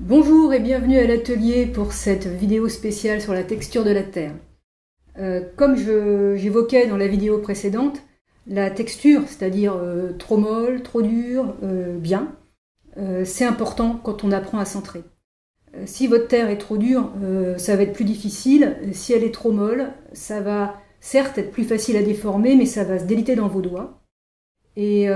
Bonjour et bienvenue à l'atelier pour cette vidéo spéciale sur la texture de la terre. Comme j'évoquais dans la vidéo précédente, la texture, c'est-à-dire trop molle, trop dure, bien, c'est important quand on apprend à centrer. Si votre terre est trop dure, ça va être plus difficile. Si elle est trop molle, ça va certes être plus facile à déformer, mais ça va se déliter dans vos doigts. Et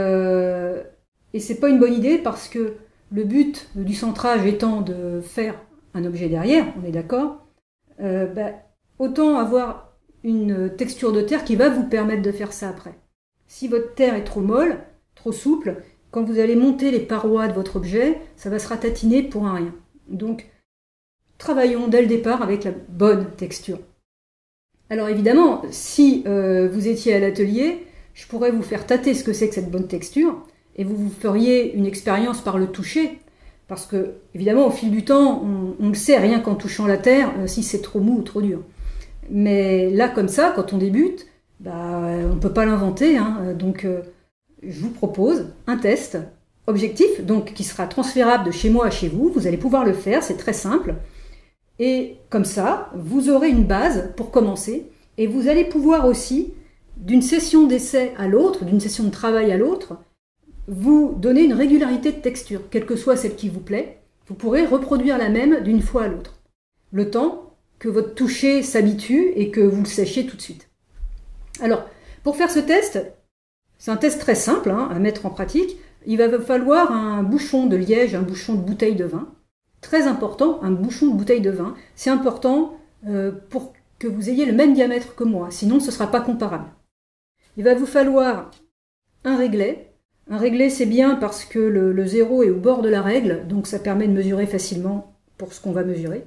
c'est pas une bonne idée parce que le but du centrage étant de faire un objet derrière, on est d'accord, autant avoir une texture de terre qui va vous permettre de faire ça après. Si votre terre est trop molle, trop souple, quand vous allez monter les parois de votre objet, ça va se ratatiner pour un rien. Donc, travaillons dès le départ avec la bonne texture. Alors évidemment, si vous étiez à l'atelier, je pourrais vous faire tâter ce que c'est que cette bonne texture, et vous feriez une expérience par le toucher, parce que, évidemment, au fil du temps, on le sait rien qu'en touchant la terre, si c'est trop mou ou trop dur. Mais là, comme ça, quand on débute, on ne peut pas l'inventer, hein, donc je vous propose un test objectif, donc qui sera transférable de chez moi à chez vous. Vous allez pouvoir le faire, c'est très simple. Et comme ça, vous aurez une base pour commencer, et vous allez pouvoir aussi, d'une session d'essai à l'autre, d'une session de travail à l'autre, vous donner une régularité de texture, quelle que soit celle qui vous plaît. Vous pourrez reproduire la même d'une fois à l'autre, le temps que votre toucher s'habitue et que vous le sachiez tout de suite. Alors, pour faire ce test, c'est un test très simple à mettre en pratique. Il va vous falloir un bouchon de liège, un bouchon de bouteille de vin. Très important, un bouchon de bouteille de vin. C'est important pour que vous ayez le même diamètre que moi, sinon ce ne sera pas comparable. Il va vous falloir un réglet. Un réglet, c'est bien parce que le zéro est au bord de la règle, donc ça permet de mesurer facilement pour ce qu'on va mesurer.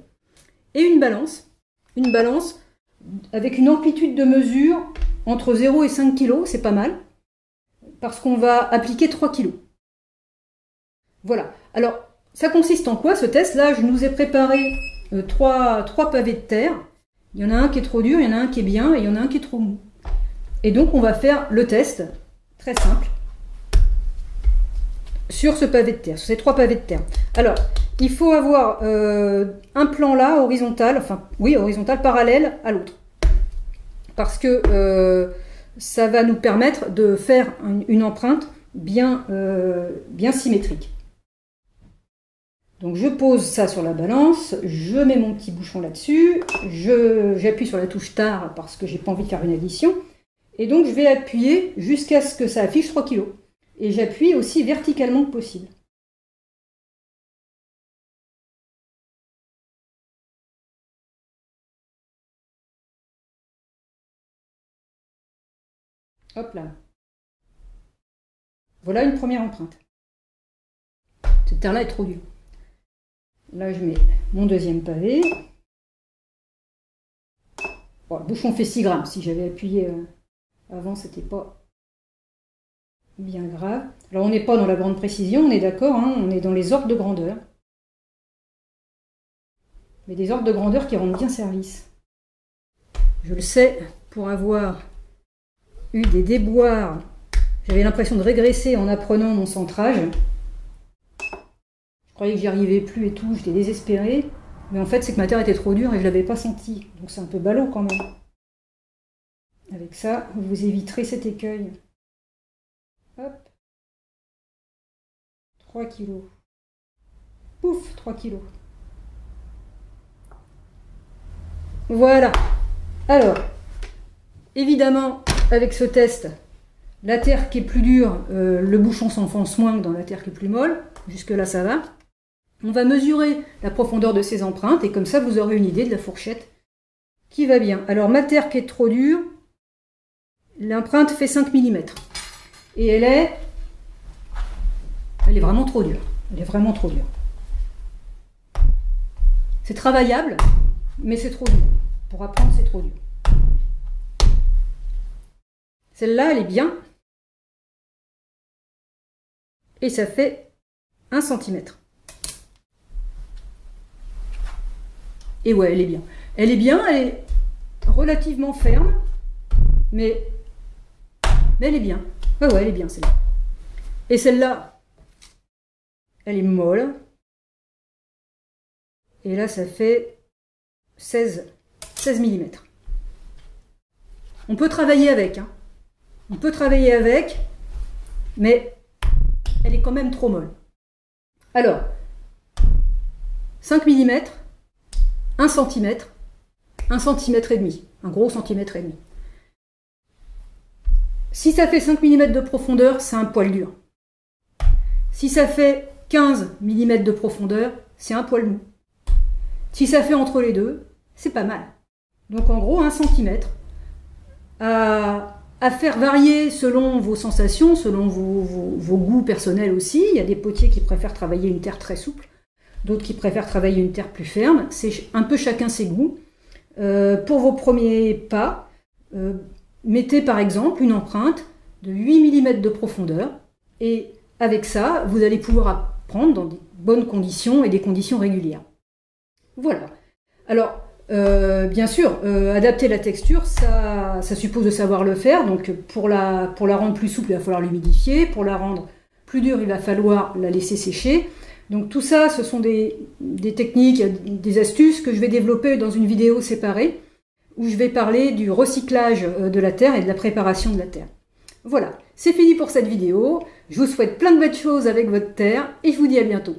Et une balance avec une amplitude de mesure entre 0 et 5 kg, c'est pas mal, parce qu'on va appliquer 3 kg. Voilà. Alors, ça consiste en quoi ce test? Là, je nous ai préparé trois pavés de terre. Il y en a un qui est trop dur, il y en a un qui est bien, et il y en a un qui est trop mou. Et donc, on va faire le test, très simple, sur ce pavé de terre, sur ces 3 pavés de terre. Alors, il faut avoir un plan là, horizontal, horizontal, parallèle à l'autre. Parce que ça va nous permettre de faire une empreinte bien symétrique. Donc je pose ça sur la balance, je mets mon petit bouchon là-dessus, j'appuie sur la touche tard parce que j'ai pas envie de faire une addition, et donc je vais appuyer jusqu'à ce que ça affiche 3 kg. Et j'appuie aussi verticalement que possible. Hop là. Voilà une première empreinte. Cette terre-là est trop dure. Là, je mets mon deuxième pavé. Bon, le bouchon fait 6 grammes. Si j'avais appuyé avant, c'était pas bien grave. Alors, on n'est pas dans la grande précision, on est d'accord, hein, on est dans les ordres de grandeur. Mais des ordres de grandeur qui rendent bien service. Je le sais, pour avoir eu des déboires, j'avais l'impression de régresser en apprenant mon centrage. Je croyais que j'y arrivais plus et tout, j'étais désespérée. Mais en fait, c'est que ma terre était trop dure et je ne l'avais pas sentie. Donc c'est un peu ballot quand même. Avec ça, vous éviterez cet écueil. Hop. 3 kg. Pouf, 3 kg. Voilà. Alors, évidemment, avec ce test, la terre qui est plus dure, le bouchon s'enfonce moins que dans la terre qui est plus molle. Jusque-là, ça va. On va mesurer la profondeur de ces empreintes et comme ça, vous aurez une idée de la fourchette qui va bien. Alors, ma terre qui est trop dure, l'empreinte fait 5 mm. Et elle est vraiment trop dure. Elle est vraiment trop dure. C'est travaillable, mais c'est trop dur. Pour apprendre, c'est trop dur. Celle-là, elle est bien. Et ça fait 1 cm. Et ouais, elle est bien. Elle est bien, elle est relativement ferme, mais elle est bien. Ouais, elle est bien celle-là. Et celle-là, elle est molle. Et là, ça fait 16 mm. On peut travailler avec. Hein. On peut travailler avec, mais elle est quand même trop molle. Alors, 5 mm, 1 cm, 1 cm et demi, un gros centimètre et demi. Si ça fait 5 mm de profondeur, c'est un poil dur. Si ça fait 15 mm de profondeur, c'est un poil mou. Si ça fait entre les deux, c'est pas mal. Donc en gros, 1 cm à faire varier selon vos sensations, selon vos goûts personnels aussi. Il y a des potiers qui préfèrent travailler une terre très souple, d'autres qui préfèrent travailler une terre plus ferme. C'est un peu chacun ses goûts. Pour vos premiers pas, mettez par exemple une empreinte de 8 mm de profondeur et avec ça, vous allez pouvoir apprendre dans des bonnes conditions et des conditions régulières. Voilà. Alors, bien sûr, adapter la texture, ça suppose de savoir le faire. Donc, pour la rendre plus souple, il va falloir l'humidifier. Pour la rendre plus dure, il va falloir la laisser sécher. Donc, tout ça, ce sont des techniques, des astuces que je vais développer dans une vidéo séparée où je vais parler du recyclage de la terre et de la préparation de la terre. Voilà, c'est fini pour cette vidéo. Je vous souhaite plein de belles choses avec votre terre et je vous dis à bientôt.